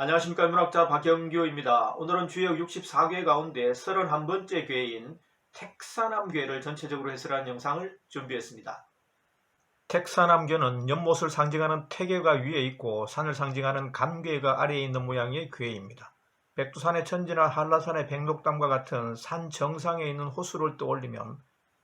안녕하십니까. 문학자 박영규입니다. 오늘은 주역 64궤 가운데 31번째 궤인 택사남궤를 전체적으로 해설한 영상을 준비했습니다. 택사남궤는 연못을 상징하는 태계가 위에 있고 산을 상징하는 간궤가 아래에 있는 모양의 궤입니다. 백두산의 천지나 한라산의 백록담과 같은 산 정상에 있는 호수를 떠올리면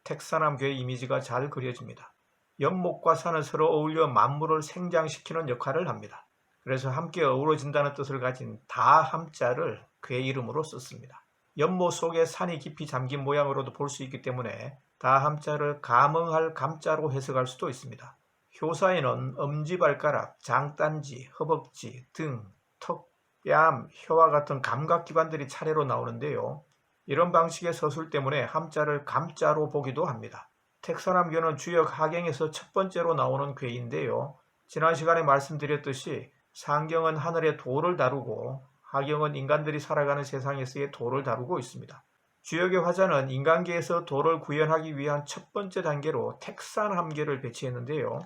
택사남궤 이미지가 잘 그려집니다. 연못과 산은 서로 어울려 만물을 생장시키는 역할을 합니다. 그래서 함께 어우러진다는 뜻을 가진 다함자를 궤 이름으로 썼습니다. 연못 속에 산이 깊이 잠긴 모양으로도 볼 수 있기 때문에 다함자를 감응할 감자로 해석할 수도 있습니다. 효사에는 엄지발가락, 장딴지, 허벅지, 등, 턱, 뺨, 혀와 같은 감각기관들이 차례로 나오는데요. 이런 방식의 서술 때문에 함자를 감자로 보기도 합니다. 택사남궤는 주역 하경에서 첫 번째로 나오는 궤인데요. 지난 시간에 말씀드렸듯이 상경은 하늘의 도를 다루고 하경은 인간들이 살아가는 세상에서의 도를 다루고 있습니다. 주역의 화자는 인간계에서 도를 구현하기 위한 첫 번째 단계로 택산함계를 배치했는데요.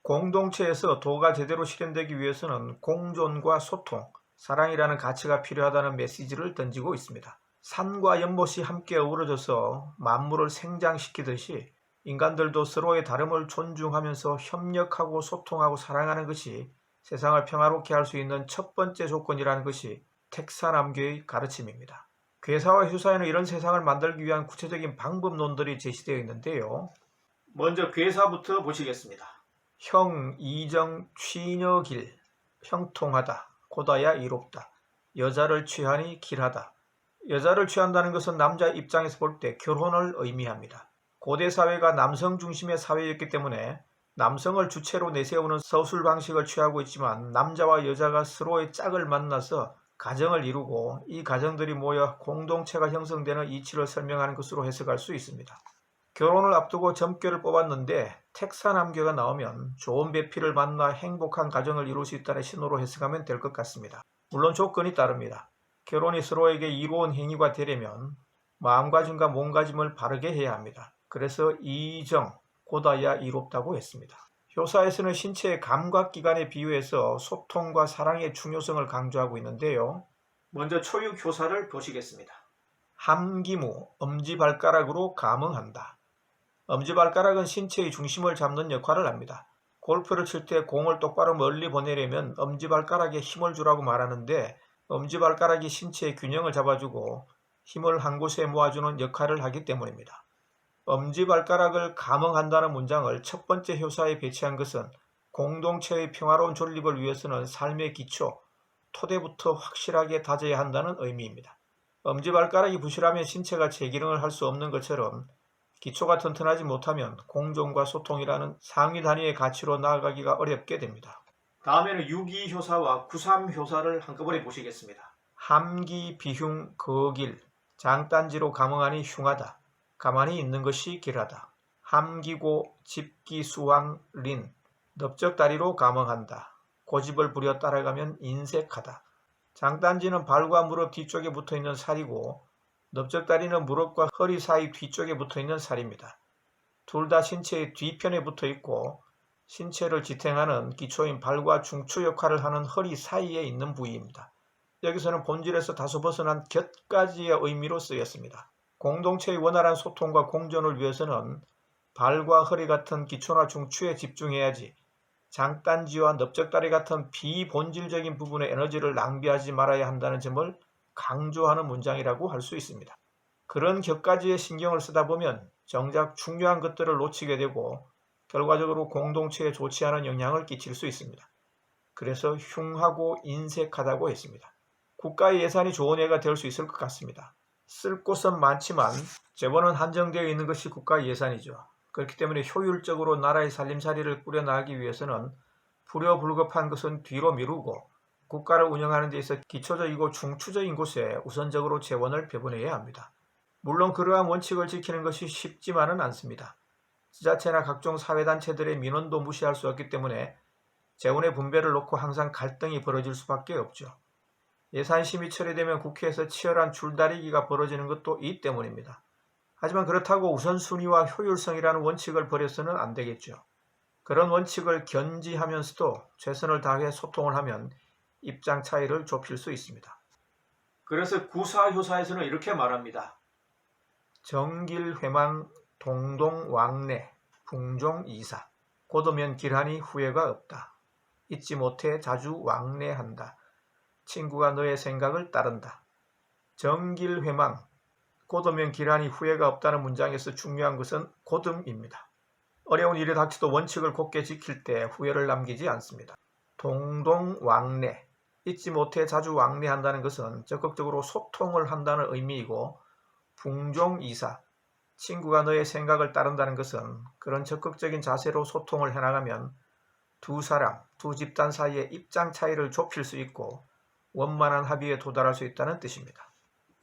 공동체에서 도가 제대로 실현되기 위해서는 공존과 소통, 사랑이라는 가치가 필요하다는 메시지를 던지고 있습니다. 산과 연못이 함께 어우러져서 만물을 생장시키듯이 인간들도 서로의 다름을 존중하면서 협력하고 소통하고 사랑하는 것이 세상을 평화롭게 할 수 있는 첫 번째 조건이라는 것이 택사남궤의 가르침입니다. 괴사와 효사에는 이런 세상을 만들기 위한 구체적인 방법론들이 제시되어 있는데요. 먼저 괴사부터 보시겠습니다. 형, 이정, 취녀길, 형통하다, 고다야 이롭다, 여자를 취하니 길하다. 여자를 취한다는 것은 남자 입장에서 볼 때 결혼을 의미합니다. 고대 사회가 남성 중심의 사회였기 때문에 남성을 주체로 내세우는 서술 방식을 취하고 있지만 남자와 여자가 서로의 짝을 만나서 가정을 이루고 이 가정들이 모여 공동체가 형성되는 이치를 설명하는 것으로 해석할 수 있습니다. 결혼을 앞두고 점괘를 뽑았는데 택사남궤가 나오면 좋은 배필을 만나 행복한 가정을 이룰 수 있다는 신호로 해석하면 될 것 같습니다. 물론 조건이 따릅니다. 결혼이 서로에게 이로운 행위가 되려면 마음가짐과 몸가짐을 바르게 해야 합니다. 그래서 이정, 고다야 이롭다고 했습니다. 효사에서는 신체의 감각기관에 비유해서 소통과 사랑의 중요성을 강조하고 있는데요. 먼저 초육 효사를 보시겠습니다. 함기무, 엄지발가락으로 감응한다. 엄지발가락은 신체의 중심을 잡는 역할을 합니다. 골프를 칠 때 공을 똑바로 멀리 보내려면 엄지발가락에 힘을 주라고 말하는데 엄지발가락이 신체의 균형을 잡아주고 힘을 한 곳에 모아주는 역할을 하기 때문입니다. 엄지발가락을 감응한다는 문장을 첫 번째 효사에 배치한 것은 공동체의 평화로운 존립을 위해서는 삶의 기초, 토대부터 확실하게 다져야 한다는 의미입니다. 엄지발가락이 부실하면 신체가 제기능을 할 수 없는 것처럼 기초가 튼튼하지 못하면 공존과 소통이라는 상위 단위의 가치로 나아가기가 어렵게 됩니다. 다음에는 유기효사와 구삼효사를 한꺼번에 보시겠습니다. 함기, 비흉, 거길, 장딴지로 감응하니 흉하다. 가만히 있는 것이 길하다. 함기고, 집기, 수왕, 린, 넓적다리로 감응한다. 고집을 부려 따라가면 인색하다. 장딴지는 발과 무릎 뒤쪽에 붙어있는 살이고 넓적다리는 무릎과 허리 사이 뒤쪽에 붙어있는 살입니다. 둘 다 신체의 뒤편에 붙어있고 신체를 지탱하는 기초인 발과 중추 역할을 하는 허리 사이에 있는 부위입니다. 여기서는 본질에서 다소 벗어난 곁가지의 의미로 쓰였습니다. 공동체의 원활한 소통과 공존을 위해서는 발과 허리 같은 기초나 중추에 집중해야지 장딴지와 넓적다리 같은 비본질적인 부분의 에너지를 낭비하지 말아야 한다는 점을 강조하는 문장이라고 할 수 있습니다. 그런 곁가지에 신경을 쓰다 보면 정작 중요한 것들을 놓치게 되고 결과적으로 공동체에 좋지 않은 영향을 끼칠 수 있습니다. 그래서 흉하고 인색하다고 했습니다. 국가의 예산이 좋은 예가 될 수 있을 것 같습니다. 쓸 곳은 많지만 재원은 한정되어 있는 것이 국가 예산이죠. 그렇기 때문에 효율적으로 나라의 살림살이를 꾸려나가기 위해서는 불효불급한 것은 뒤로 미루고 국가를 운영하는 데 있어 기초적이고 중추적인 곳에 우선적으로 재원을 배분해야 합니다. 물론 그러한 원칙을 지키는 것이 쉽지만은 않습니다. 지자체나 각종 사회단체들의 민원도 무시할 수 없기 때문에 재원의 분배를 놓고 항상 갈등이 벌어질 수밖에 없죠. 예산심의 처리되면 국회에서 치열한 줄다리기가 벌어지는 것도 이 때문입니다. 하지만 그렇다고 우선순위와 효율성이라는 원칙을 버려서는 안 되겠죠. 그런 원칙을 견지하면서도 최선을 다해 소통을 하면 입장 차이를 좁힐 수 있습니다. 그래서 구사효사에서는 이렇게 말합니다. 정길회망 동동왕래 풍종이사 고도면 길하니 후회가 없다. 잊지 못해 자주 왕래한다. 친구가 너의 생각을 따른다. 정길회망 고도면 길하니 후회가 없다는 문장에서 중요한 것은 고듬입니다. 어려운 일에 닥쳐도 원칙을 곧게 지킬 때 후회를 남기지 않습니다. 동동왕래 잊지 못해 자주 왕래한다는 것은 적극적으로 소통을 한다는 의미이고, 풍종이사 친구가 너의 생각을 따른다는 것은 그런 적극적인 자세로 소통을 해나가면 두 사람, 두 집단 사이의 입장 차이를 좁힐 수 있고 원만한 합의에 도달할 수 있다는 뜻입니다.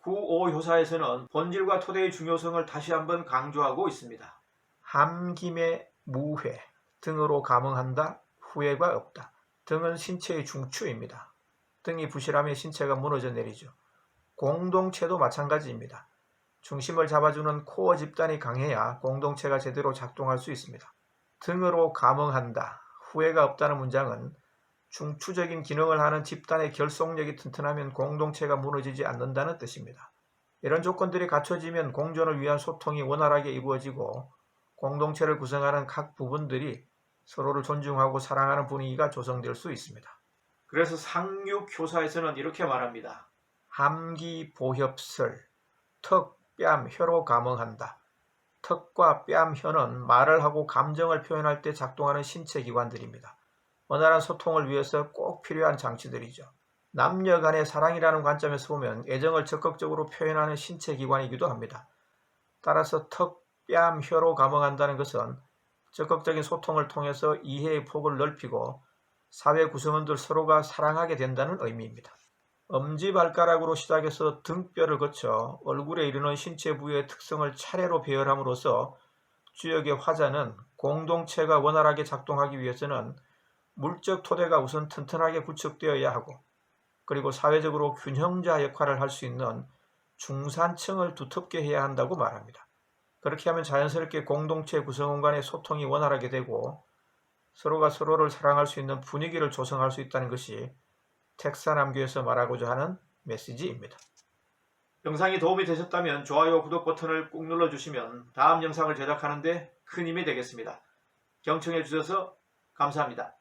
구오효사에서는 본질과 토대의 중요성을 다시 한번 강조하고 있습니다. 함김의 무회, 등으로 감응한다, 후회가 없다. 등은 신체의 중추입니다. 등이 부실하면 신체가 무너져 내리죠. 공동체도 마찬가지입니다. 중심을 잡아주는 코어 집단이 강해야 공동체가 제대로 작동할 수 있습니다. 등으로 감응한다, 후회가 없다는 문장은 중추적인 기능을 하는 집단의 결속력이 튼튼하면 공동체가 무너지지 않는다는 뜻입니다. 이런 조건들이 갖춰지면 공존을 위한 소통이 원활하게 이루어지고 공동체를 구성하는 각 부분들이 서로를 존중하고 사랑하는 분위기가 조성될 수 있습니다. 그래서 상육효사에서는 이렇게 말합니다. 함기보협설, 턱, 뺨, 혀로 감응한다. 턱과 뺨, 혀는 말을 하고 감정을 표현할 때 작동하는 신체 기관들입니다. 원활한 소통을 위해서 꼭 필요한 장치들이죠. 남녀 간의 사랑이라는 관점에서 보면 애정을 적극적으로 표현하는 신체 기관이기도 합니다. 따라서 턱, 뺨, 혀로 감응한다는 것은 적극적인 소통을 통해서 이해의 폭을 넓히고 사회 구성원들 서로가 사랑하게 된다는 의미입니다. 엄지발가락으로 시작해서 등뼈를 거쳐 얼굴에 이르는 신체 부위의 특성을 차례로 배열함으로써 주역의 화자는 공동체가 원활하게 작동하기 위해서는 물적 토대가 우선 튼튼하게 구축되어야 하고, 그리고 사회적으로 균형자 역할을 할 수 있는 중산층을 두텁게 해야 한다고 말합니다. 그렇게 하면 자연스럽게 공동체 구성원 간의 소통이 원활하게 되고 서로가 서로를 사랑할 수 있는 분위기를 조성할 수 있다는 것이 텍사남교에서 말하고자 하는 메시지입니다. 영상이 도움이 되셨다면 좋아요, 구독 버튼을 꾹 눌러주시면 다음 영상을 제작하는 데 큰 힘이 되겠습니다. 경청해 주셔서 감사합니다.